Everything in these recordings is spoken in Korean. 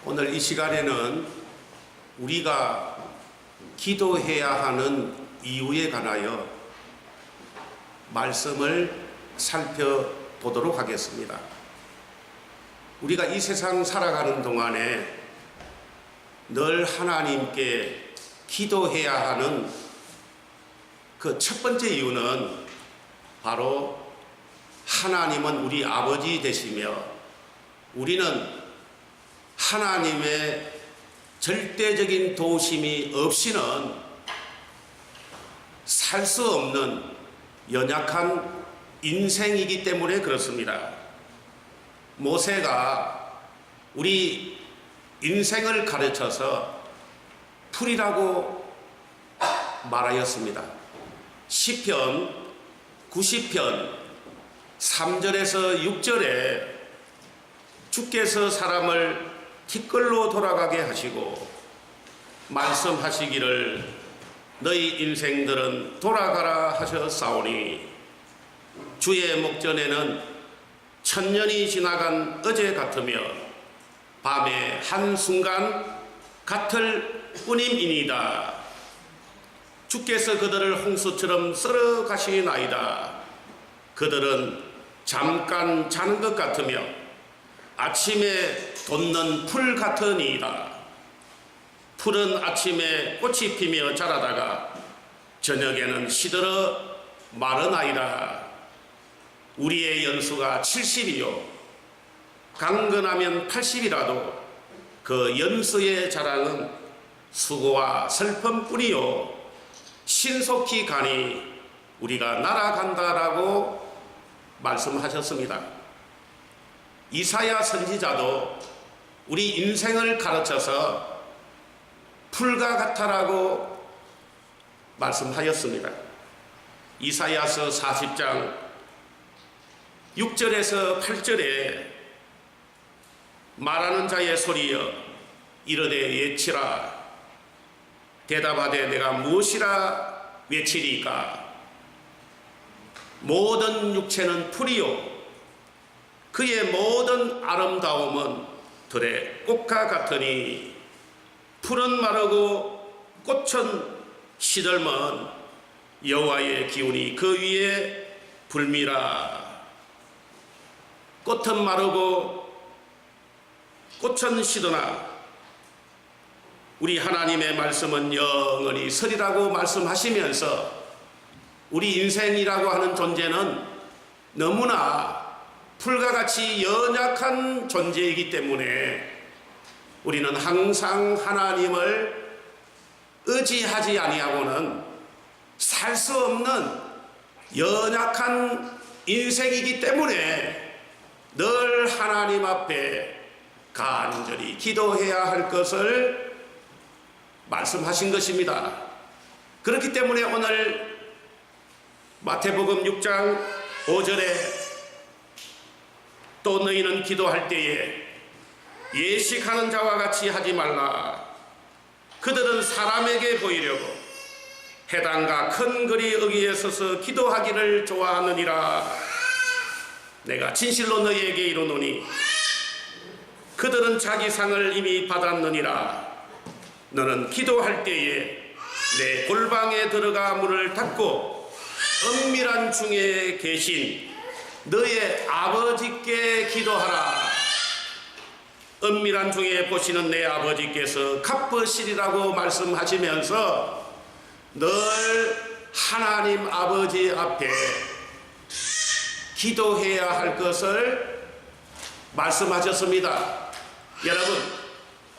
오늘 이 시간에는 우리가 기도해야 하는 이유에 관하여 말씀을 살펴보도록 하겠습니다. 우리가 이 세상 살아가는 동안에 늘 하나님께 기도해야 하는 그 첫 번째 이유는 바로 하나님은 우리 아버지 되시며 우리는 하나님의 절대적인 도우심이 없이는 살 수 없는 연약한 인생이기 때문에 그렇습니다. 모세가 우리 인생을 가르쳐서 풀이라고 말하였습니다. 시편 90편 3절에서 6절에 주께서 사람을 티끌로 돌아가게 하시고 말씀하시기를 너희 인생들은 돌아가라 하셨사오니 주의 목전에는 천년이 지나간 어제 같으며 밤의 한순간 같을 뿐임이니이다. 주께서 그들을 홍수처럼 썰어 가시나이다. 그들은 잠깐 자는 것 같으며 아침에 돋는 풀 같으니이다. 풀은 아침에 꽃이 피며 자라다가 저녁에는 시들어 마르나이다. 우리의 연수가 70이요 강건하면 80이라도 그 연수의 자랑은 수고와 슬픔뿐이요 신속히 가니 우리가 날아간다라고 말씀하셨습니다. 이사야 선지자도 우리 인생을 가르쳐서 풀과 같아라고 말씀하였습니다. 이사야서 40장 6절에서 8절에 말하는 자의 소리여 이르되 예치라. 대답하되 내가 무엇이라 외치리까. 모든 육체는 풀이요 그의 모든 아름다움은 들의 꽃과 같으니 풀은 마르고 꽃은 시들면 여호와의 기운이 그 위에 불미라. 꽃은 마르고 꽃은 시드나 우리 하나님의 말씀은 영원히 서리라고 말씀하시면서 우리 인생이라고 하는 존재는 너무나 풀과 같이 연약한 존재이기 때문에 우리는 항상 하나님을 의지하지 아니하고는 살 수 없는 연약한 인생이기 때문에 늘 하나님 앞에 간절히 기도해야 할 것을 말씀하신 것입니다. 그렇기 때문에 오늘 마태복음 6장 5절에 또 너희는 기도할 때에 예식하는 자와 같이 하지 말라. 그들은 사람에게 보이려고 회당과 큰 거리 여기에 서서 기도하기를 좋아하느니라. 내가 진실로 너희에게 이르노니 그들은 자기 상을 이미 받았느니라. 너는 기도할 때에 내 골방에 들어가 문을 닫고 은밀한 중에 계신 너의 아버지께 기도하라. 은밀한 중에 보시는 내 아버지께서 갚으시리라고 말씀하시면서 늘 하나님 아버지 앞에 기도해야 할 것을 말씀하셨습니다. 여러분,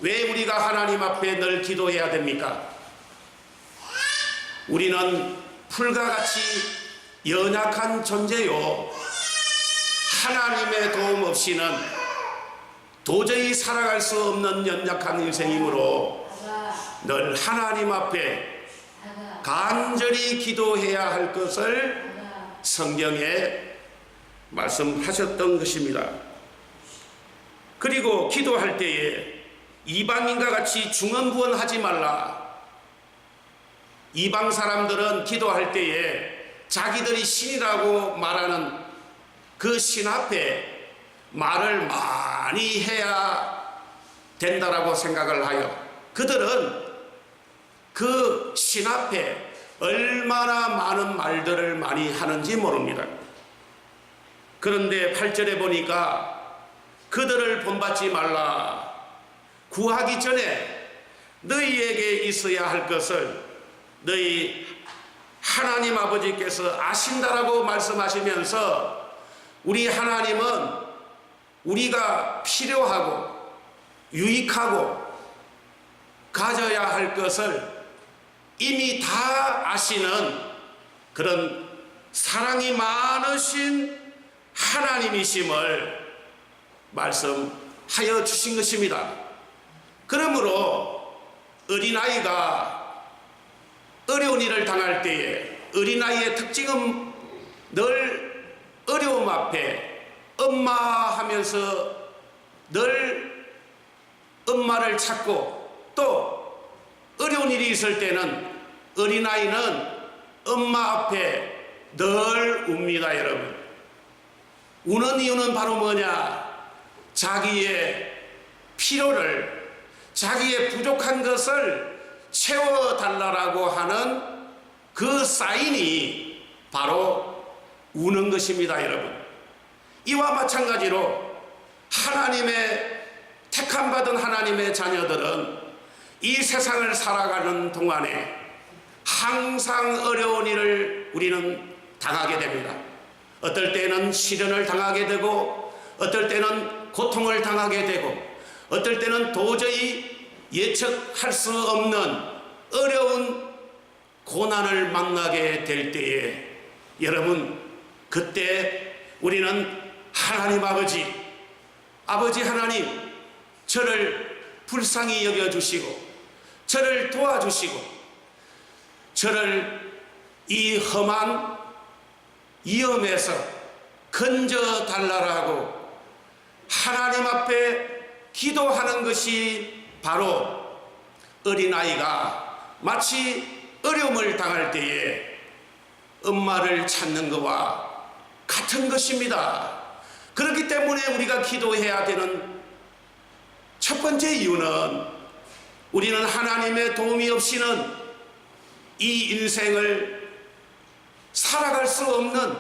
왜 우리가 하나님 앞에 늘 기도해야 됩니까? 우리는 풀과 같이 연약한 존재요 하나님의 도움 없이는 도저히 살아갈 수 없는 연약한 인생이므로 늘 하나님 앞에 간절히 기도해야 할 것을 성경에 말씀하셨던 것입니다. 그리고 기도할 때에 이방인과 같이 중언부언하지 말라. 이방 사람들은 기도할 때에 자기들이 신이라고 말하는 그 신 앞에 말을 많이 해야 된다라고 생각을 하여 그들은 그 신 앞에 얼마나 많은 말들을 많이 하는지 모릅니다. 그런데 8절에 보니까 그들을 본받지 말라. 구하기 전에 너희에게 있어야 할 것을 너희 하나님 아버지께서 아신다라고 말씀하시면서 우리 하나님은 우리가 필요하고 유익하고 가져야 할 것을 이미 다 아시는 그런 사랑이 많으신 하나님이심을 말씀하여 주신 것입니다. 그러므로 어린아이가 어려운 일을 당할 때에 어린아이의 특징은 늘 어려움 앞에 엄마 하면서 늘 엄마를 찾고 또 어려운 일이 있을 때는 어린아이는 엄마 앞에 늘 웁니다. 여러분, 우는 이유는 바로 뭐냐? 자기의 필요를, 자기의 부족한 것을 채워달라고 하는 그 사인이 바로 우는 것입니다. 여러분, 이와 마찬가지로 하나님의 택함받은 하나님의 자녀들은 이 세상을 살아가는 동안에 항상 어려운 일을 우리는 당하게 됩니다. 어떨 때는 시련을 당하게 되고 어떨 때는 고통을 당하게 되고 어떨 때는 도저히 예측할 수 없는 어려운 고난을 만나게 될 때에 여러분, 그때 우리는 하나님 아버지 하나님, 저를 불쌍히 여겨주시고 저를 도와주시고 저를 이 험한 위험에서 건져달라고 하나님 앞에 기도하는 것이 바로 어린아이가 마치 어려움을 당할 때에 엄마를 찾는 것과 같은 것입니다. 그렇기 때문에 우리가 기도해야 되는 첫 번째 이유는 우리는 하나님의 도움이 없이는 이 인생을 살아갈 수 없는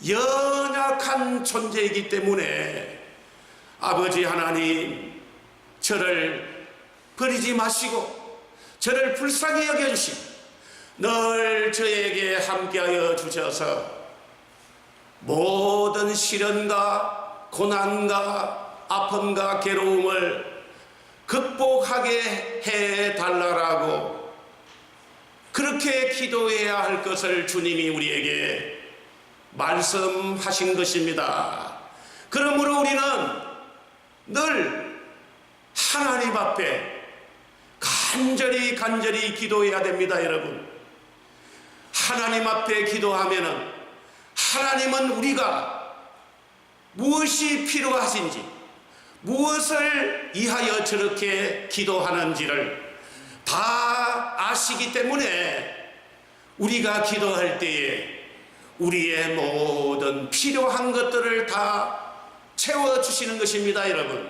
연약한 존재이기 때문에 아버지 하나님, 저를 버리지 마시고 저를 불쌍히 여겨주시고 늘 저에게 함께하여 주셔서 모든 시련과 고난과 아픔과 괴로움을 극복하게 해달라고 그렇게 기도해야 할 것을 주님이 우리에게 말씀하신 것입니다. 그러므로 우리는 늘 하나님 앞에 간절히 기도해야 됩니다. 여러분, 하나님 앞에 기도하면은 하나님은 우리가 무엇이 필요하신지 무엇을 위하여 저렇게 기도하는지를 다 아시기 때문에 우리가 기도할 때에 우리의 모든 필요한 것들을 다 채워주시는 것입니다. 여러분,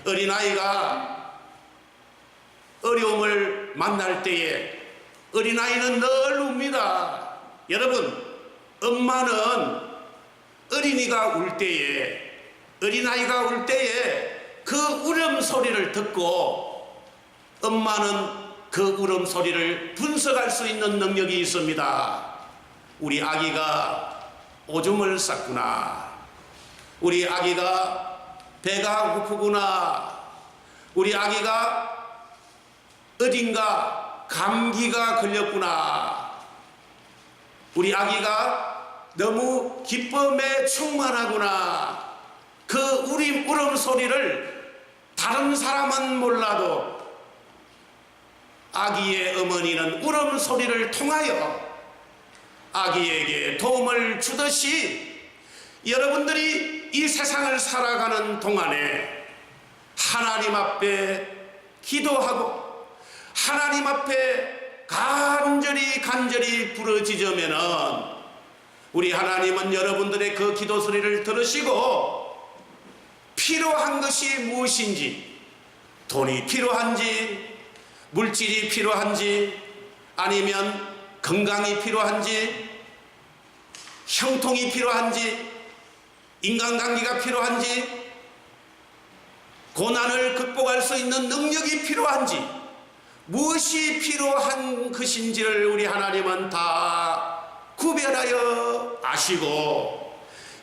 어린아이가 어려움을 만날 때에 어린아이는 늘 웁니다. 여러분, 엄마는 어린이가 울 때에 어린아이가 울 때에 그 울음소리를 듣고 엄마는 그 울음소리를 분석할 수 있는 능력이 있습니다. 우리 아기가 오줌을 쌌구나, 우리 아기가 배가 고프구나, 우리 아기가 어딘가 감기가 걸렸구나, 우리 아기가 너무 기쁨에 충만하구나, 그 울음소리를 다른 사람은 몰라도 아기의 어머니는 울음소리를 통하여 아기에게 도움을 주듯이 여러분들이 이 세상을 살아가는 동안에 하나님 앞에 기도하고 하나님 앞에 간절히 부르짖으면은 우리 하나님은 여러분들의 그 기도 소리를 들으시고 필요한 것이 무엇인지 돈이 필요한지, 물질이 필요한지, 아니면 건강이 필요한지, 형통이 필요한지, 인간관계가 필요한지, 고난을 극복할 수 있는 능력이 필요한지, 무엇이 필요한 것인지를 우리 하나님은 다 구별하여 아시고,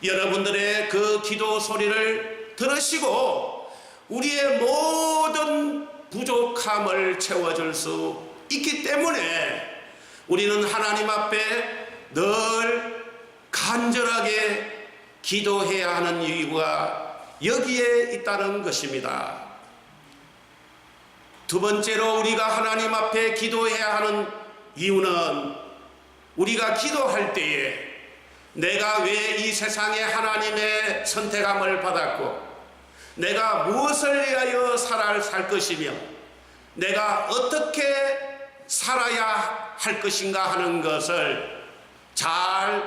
여러분들의 그 기도 소리를 들으시고 우리의 모든 부족함을 채워줄 수 있기 때문에 우리는 하나님 앞에 늘 간절하게 기도해야 하는 이유가 여기에 있다는 것입니다. 두 번째로 우리가 하나님 앞에 기도해야 하는 이유는, 우리가 기도할 때에 내가 왜 이 세상에 하나님의 선택함을 받았고, 내가 무엇을 위하여 살 것이며, 내가 어떻게 살아야 할 것인가 하는 것을 잘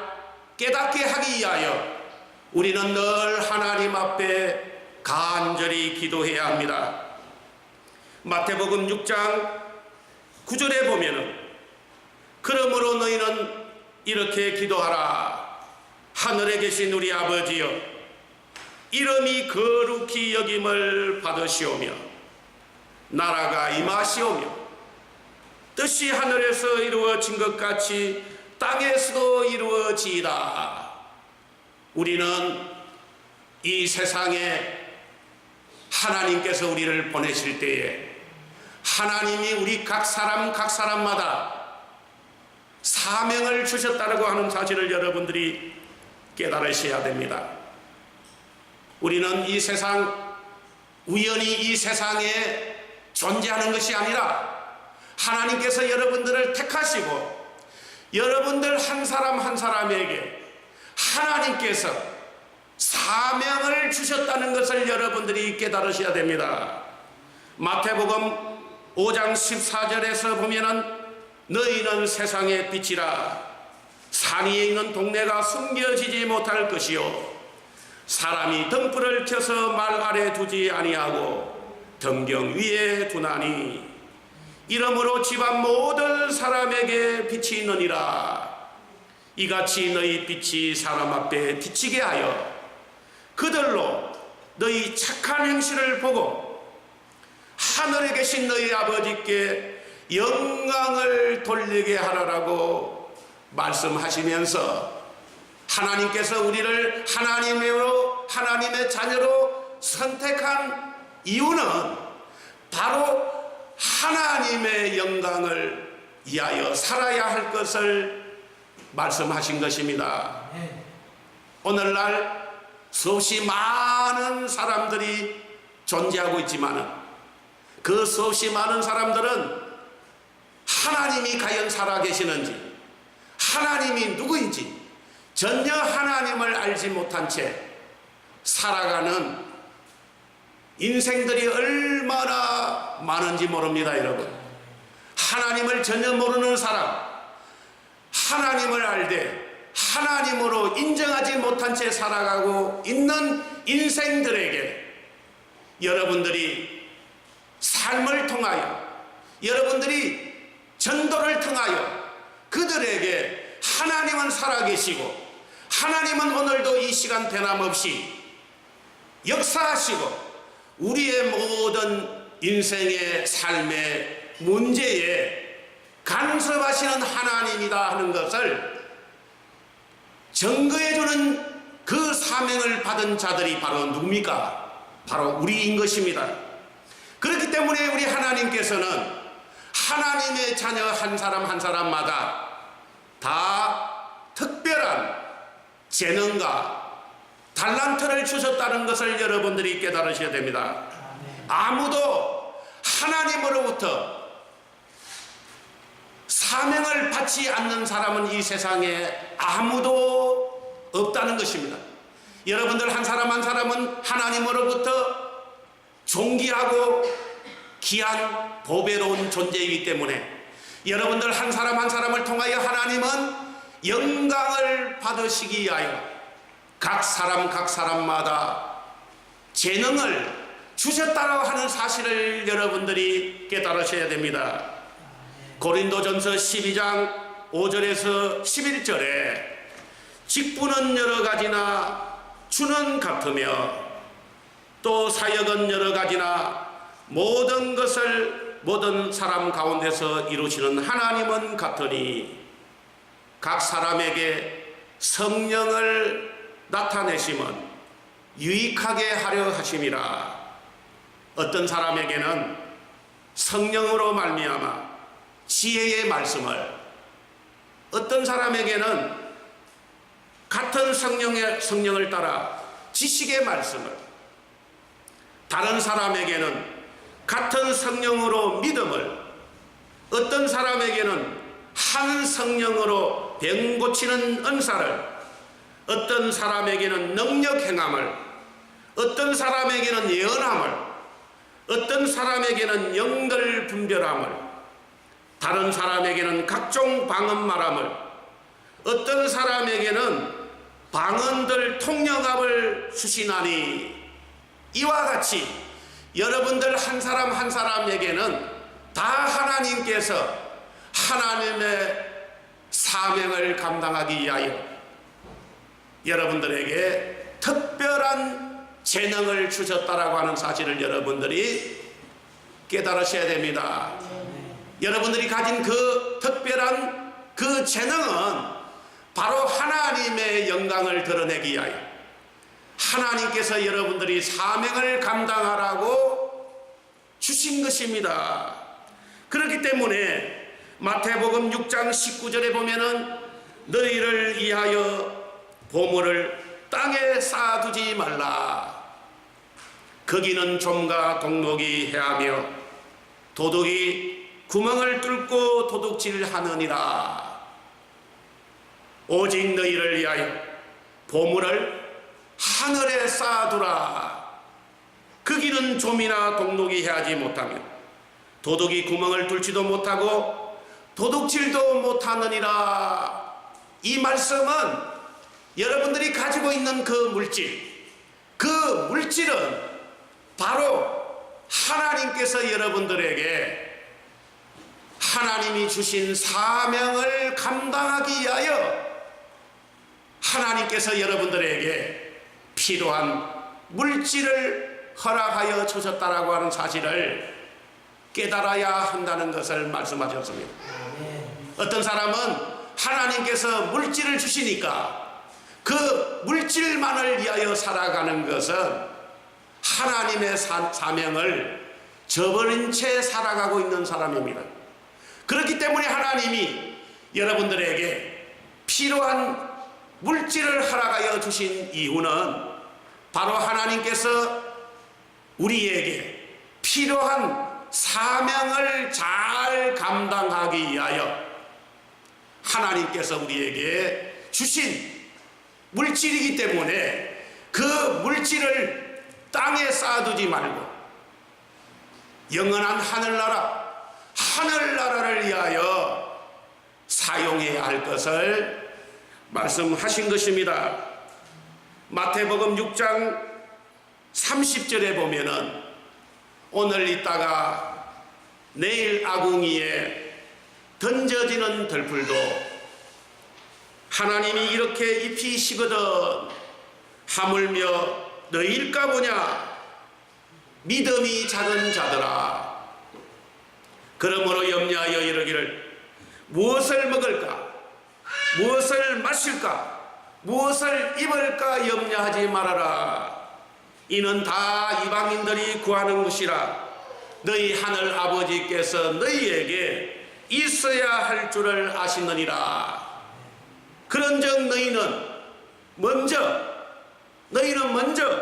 깨닫게 하기 위하여 우리는 늘 하나님 앞에 간절히 기도해야 합니다. 마태복음 6장 9절에 보면은, 그러므로 너희는 이렇게 기도하라. 하늘에 계신 우리 아버지여, 이름이 거룩히 여김을 받으시오며 나라가 임하시오며 뜻이 하늘에서 이루어진 것 같이 땅에서도 이루어지이다. 우리는 이 세상에 하나님께서 우리를 보내실 때에 하나님이 우리 각 사람마다 사명을 주셨다고 하는 사실을 여러분들이 깨달으셔야 됩니다. 우리는 이 세상, 우연히 이 세상에 존재하는 것이 아니라 하나님께서 여러분들을 택하시고 여러분들 한 사람 한 사람에게 하나님께서 사명을 주셨다는 것을 여러분들이 깨달으셔야 됩니다. 마태복음 5장 14절에서 보면은, 너희는 세상의 빛이라. 산 위에 있는 동네가 숨겨지지 못할 것이요, 사람이 등불을 켜서 말 아래 두지 아니하고 등경 위에 두나니 이러므로 집안 모든 사람에게 빛이 있느니라. 이같이 너희 빛이 사람 앞에 비치게 하여 그들로 너희 착한 행실을 보고 하늘에 계신 너희 아버지께 영광을 돌리게 하라라고 말씀하시면서, 하나님께서 우리를 하나님의 자녀로 선택한 이유는 바로 하나님의 영광을 위하여 살아야 할 것을 말씀하신 것입니다. 오늘날 수없이 많은 사람들이 존재하고 있지만 그 수없이 많은 사람들은 하나님이 과연 살아계시는지, 하나님이 누구인지 전혀 하나님을 알지 못한 채 살아가는 인생들이 얼마나 많은지 모릅니다. 여러분, 하나님을 전혀 모르는 사람, 하나님을 알되 하나님으로 인정하지 못한 채 살아가고 있는 인생들에게 여러분들이 삶을 통하여, 여러분들이 전도를 통하여 그들에게 하나님은 살아계시고 하나님은 오늘도 이 시간 변함없이 역사하시고 우리의 모든 인생의 삶의 문제에 간섭하시는 하나님이다 하는 것을 증거해주는 그 사명을 받은 자들이 바로 누굽니까? 바로 우리인 것입니다. 그렇기 때문에 우리 하나님께서는 하나님의 자녀 한 사람 한 사람마다 다 특별한 재능과 달란트를 주셨다는 것을 여러분들이 깨달으셔야 됩니다. 아무도 하나님으로부터 사명을 받지 않는 사람은 이 세상에 아무도 없다는 것입니다. 여러분들 한 사람 한 사람은 하나님으로부터 존귀하고 귀한 보배로운 존재이기 때문에 여러분들 한 사람 한 사람을 통하여 하나님은 영광을 받으시기 위하여 각 사람마다 재능을 주셨다고 하는 사실을 여러분들이 깨달으셔야 됩니다. 고린도전서 12장 5절에서 11절에 직분은 여러 가지나 주는 같으며 또 사역은 여러 가지나 모든 것을 모든 사람 가운데서 이루시는 하나님은 같으니 각 사람에게 성령을 나타내심은 유익하게 하려 하심이라. 어떤 사람에게는 성령으로 말미암아 지혜의 말씀을, 어떤 사람에게는 같은 성령을 따라 지식의 말씀을, 다른 사람에게는 같은 성령으로 믿음을, 어떤 사람에게는 한 성령으로 병 고치는 은사를, 어떤 사람에게는 능력 행함을, 어떤 사람에게는 예언함을, 어떤 사람에게는 영들 분별함을, 다른 사람에게는 각종 방언 말함을, 어떤 사람에게는 방언들 통역함을 주시나니 이와 같이 여러분들 한 사람 한 사람에게는 다 하나님께서 하나님의 사명을 감당하기 위하여 여러분들에게 특별한 재능을 주셨다라고 하는 사실을 여러분들이 깨달으셔야 됩니다. 여러분들이 가진 그 특별한 그 재능은 바로 하나님의 영광을 드러내기 위하여 하나님께서 여러분들이 사명을 감당하라고 주신 것입니다. 그렇기 때문에 마태복음 6장 19절에 보면은 너희를 위하여 보물을 땅에 쌓아두지 말라. 거기는 좀과 동록이 해하며 도둑이 구멍을 뚫고 도둑질하느니라. 오직 너희를 위하여 보물을 하늘에 쌓아두라. 거기는 좀이나 동록이 해하지 못하며 도둑이 구멍을 뚫지도 못하고 도둑질도 못하느니라. 이 말씀은 여러분들이 가지고 있는 그 물질은 바로 하나님께서 여러분들에게 하나님이 주신 사명을 감당하기 위하여 하나님께서 여러분들에게 필요한 물질을 허락하여 주셨다라고 하는 사실을 깨달아야 한다는 것을 말씀하셨습니다. 어떤 사람은 하나님께서 물질을 주시니까 그 물질만을 위하여 살아가는 것은 하나님의 사명을 저버린 채 살아가고 있는 사람입니다. 그렇기 때문에 하나님이 여러분들에게 필요한 물질을 허락하여 주신 이유는 바로 하나님께서 우리에게 필요한 사명을 잘 감당하기 위하여 하나님께서 우리에게 주신 물질이기 때문에 그 물질을 땅에 쌓아두지 말고 영원한 하늘나라를 위하여 사용해야 할 것을 말씀하신 것입니다. 마태복음 6장 30절에 보면은 오늘 있다가 내일 아궁이에 던져지는 들풀도 하나님이 이렇게 입히시거든 하물며 너희일까 보냐 믿음이 작은 자들아. 그러므로 염려하여 이르기를 무엇을 먹을까 무엇을 마실까 무엇을 입을까 염려하지 말아라. 이는 다 이방인들이 구하는 것이라. 너희 하늘 아버지께서 너희에게 있어야 할 줄을 아시느니라. 그런즉 너희는 먼저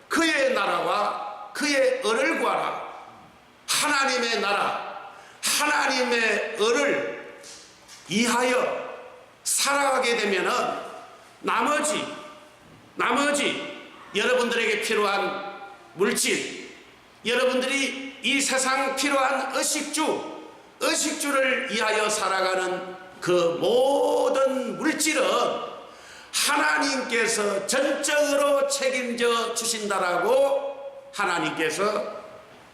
그의 나라와 그의 의를 구하라. 하나님의 나라 하나님의 의를 이하여 살아가게 되면은 나머지 여러분들에게 필요한 물질, 여러분들이 이 세상 필요한 의식주를 위하여 살아가는 그 모든 물질은 하나님께서 전적으로 책임져 주신다라고 하나님께서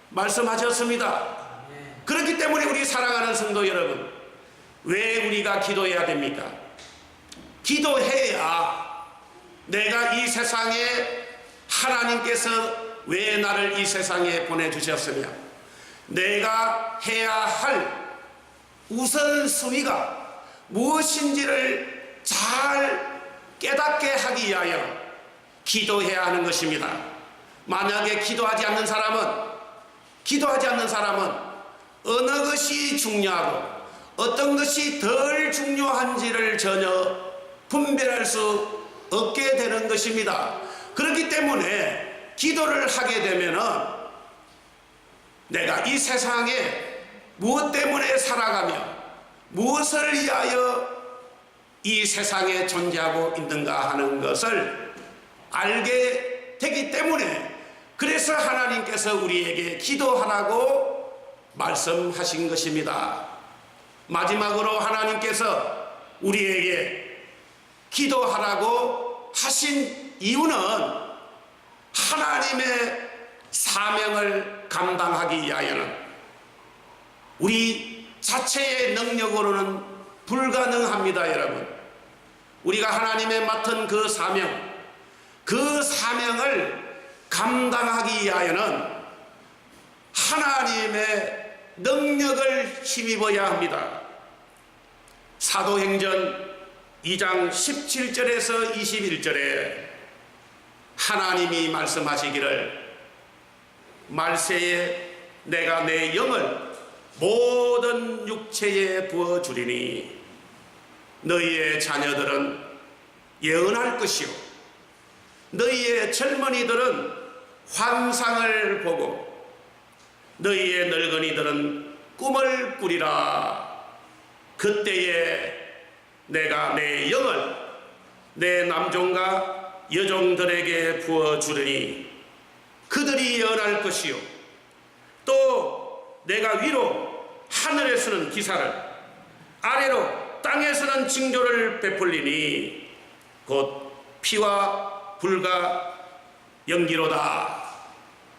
말씀하셨습니다. 그렇기 때문에 우리 사랑하는 성도 여러분, 왜 우리가 기도해야 됩니까? 기도해야 내가 이 세상에 하나님께서 왜 나를 이 세상에 보내주셨으며 내가 해야 할 우선순위가 무엇인지를 잘 깨닫게 하기 위하여 기도해야 하는 것입니다. 만약에 기도하지 않는 사람은 어느 것이 중요하고 어떤 것이 덜 중요한지를 전혀 분별할 수 없게 되는 것입니다. 그렇기 때문에 기도를 하게 되면은 내가 이 세상에 무엇 때문에 살아가며 무엇을 위하여 이 세상에 존재하고 있는가 하는 것을 알게 되기 때문에 그래서 하나님께서 우리에게 기도하라고 말씀하신 것입니다. 마지막으로 하나님께서 우리에게 기도하라고 하신 이유는 하나님의 사명을 감당하기 위하여는 우리 자체의 능력으로는 불가능합니다. 여러분, 우리가 하나님의 맡은 그 사명을 감당하기 위하여는 하나님의 능력을 힘입어야 합니다. 사도행전 2장 17절에서 21절에 하나님이 말씀하시기를 말세에 내가 내 영을 모든 육체에 부어주리니 너희의 자녀들은 예언할 것이요 너희의 젊은이들은 환상을 보고 너희의 늙은이들은 꿈을 꾸리라. 그때에 내가 내 영을 내 남종과 여종들에게 부어주리니 그들이 예언할 것이요 또 내가 위로 하늘에서는 기사를 아래로 땅에서는 징조를 베풀리니 곧 피와 불과 연기로다.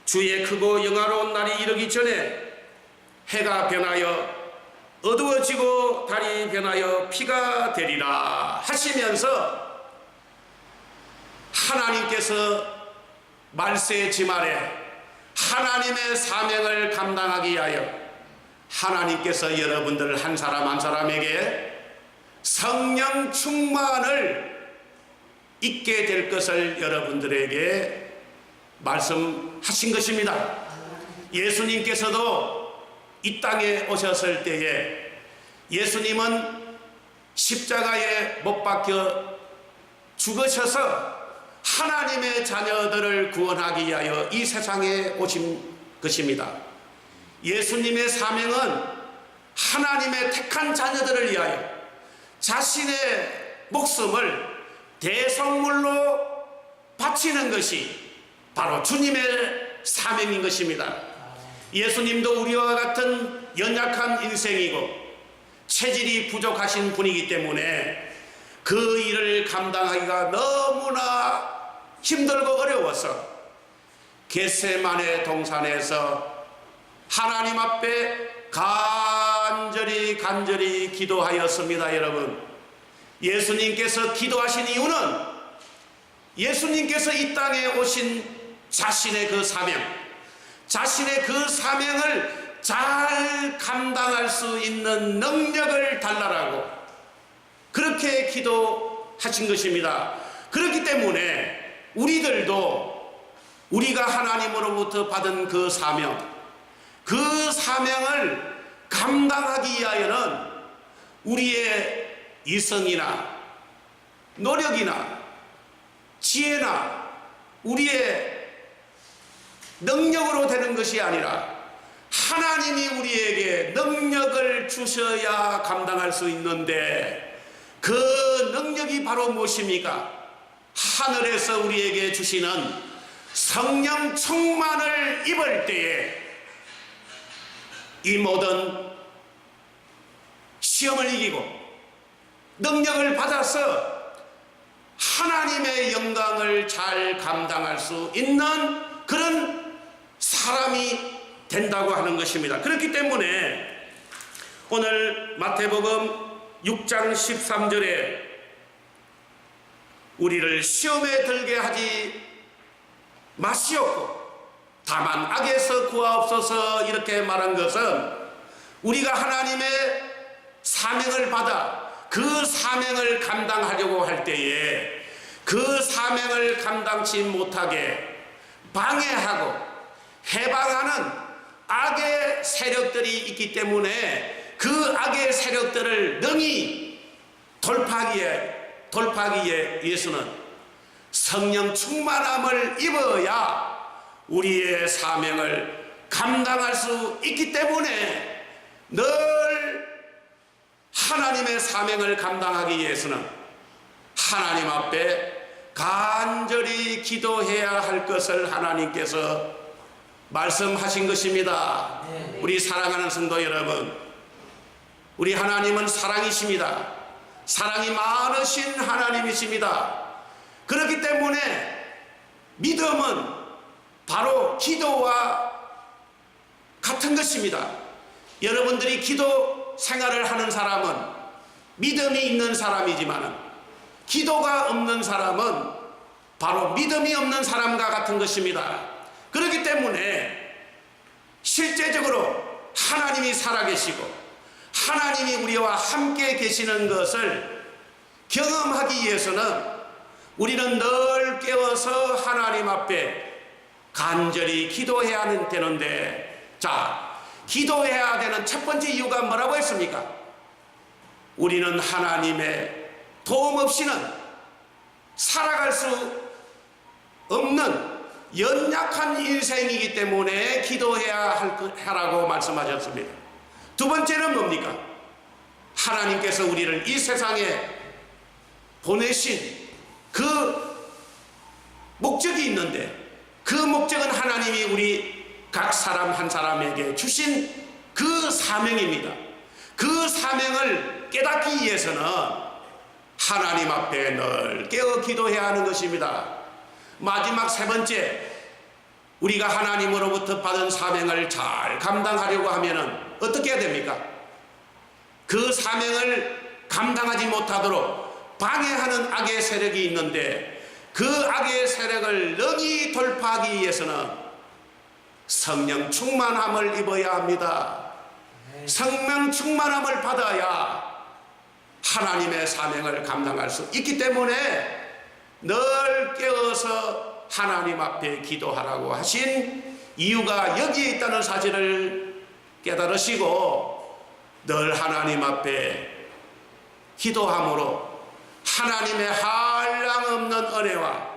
주의 크고 영화로운 날이 이르기 전에 해가 변하여 어두워지고 달이 변하여 피가 되리라 하시면서 하나님께서 말세 지말에 하나님의 사명을 감당하기 위하여 하나님께서 여러분들 한 사람 한 사람에게 성령 충만을 있게 될 것을 여러분들에게 말씀하신 것입니다. 예수님께서도 이 땅에 오셨을 때에 예수님은 십자가에 못 박혀 죽으셔서 하나님의 자녀들을 구원하기 위하여 이 세상에 오신 것입니다. 예수님의 사명은 하나님의 택한 자녀들을 위하여 자신의 목숨을 대성물로 바치는 것이 바로 주님의 사명인 것입니다. 예수님도 우리와 같은 연약한 인생이고 체질이 부족하신 분이기 때문에 그 일을 감당하기가 너무나 힘들고 어려워서 겟세마네 동산에서 하나님 앞에 간절히 기도하였습니다. 여러분, 예수님께서 기도하신 이유는 예수님께서 이 땅에 오신 자신의 그 사명을 잘 감당할 수 있는 능력을 달라라고 그렇게 기도하신 것입니다. 그렇기 때문에 우리들도 우리가 하나님으로부터 받은 그 사명을 감당하기 위하여는 우리의 이성이나 노력이나 지혜나 우리의 능력으로 되는 것이 아니라 하나님이 우리에게 능력을 주셔야 감당할 수 있는데 그 능력이 바로 무엇입니까? 하늘에서 우리에게 주시는 성령 충만을 입을 때에 이 모든 시험을 이기고 능력을 받아서 하나님의 영광을 잘 감당할 수 있는 그런 사람이 된다고 하는 것입니다. 그렇기 때문에 오늘 마태복음 6장 13절에 우리를 시험에 들게 하지 마시옵고 다만 악에서 구하옵소서 이렇게 말한 것은 우리가 하나님의 사명을 받아 그 사명을 감당하려고 할 때에 그 사명을 감당치 못하게 방해하고 해방하는 악의 세력들이 있기 때문에 그 악의 세력들을 능히 돌파하기 위해서는 성령 충만함을 입어야 우리의 사명을 감당할 수 있기 때문에 늘 하나님의 사명을 감당하기 위해서는 하나님 앞에 간절히 기도해야 할 것을 하나님께서 말씀하신 것입니다. 우리 사랑하는 성도 여러분, 우리 하나님은 사랑이십니다. 사랑이 많으신 하나님이십니다. 그렇기 때문에 믿음은 바로 기도와 같은 것입니다. 여러분들이 기도 생활을 하는 사람은 믿음이 있는 사람이지만 기도가 없는 사람은 바로 믿음이 없는 사람과 같은 것입니다. 그렇기 때문에 실제적으로 하나님이 살아계시고 하나님이 우리와 함께 계시는 것을 경험하기 위해서는 우리는 늘 깨어서 하나님 앞에 간절히 기도해야 되는데, 자, 기도해야 되는 첫 번째 이유가 뭐라고 했습니까? 우리는 하나님의 도움 없이는 살아갈 수 없는 연약한 인생이기 때문에 기도해야 하라고 말씀하셨습니다. 두 번째는 뭡니까? 하나님께서 우리를 이 세상에 보내신 그 목적이 있는데 그 목적은 하나님이 우리 각 사람 한 사람에게 주신 그 사명입니다. 그 사명을 깨닫기 위해서는 하나님 앞에 늘 깨어 기도해야 하는 것입니다. 마지막 세 번째, 우리가 하나님으로부터 받은 사명을 잘 감당하려고 하면은 어떻게 해야 됩니까? 그 사명을 감당하지 못하도록 방해하는 악의 세력이 있는데 그 악의 세력을 능히 돌파하기 위해서는 성령 충만함을 입어야 합니다. 성령 충만함을 받아야 하나님의 사명을 감당할 수 있기 때문에 늘 깨어서 하나님 앞에 기도하라고 하신 이유가 여기에 있다는 사실을 깨달으시고 늘 하나님 앞에 기도함으로 하나님의 한량없는 은혜와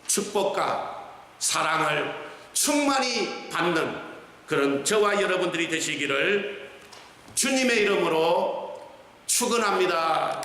축복과 사랑을 충만히 받는 그런 저와 여러분들이 되시기를 주님의 이름으로 축원합니다.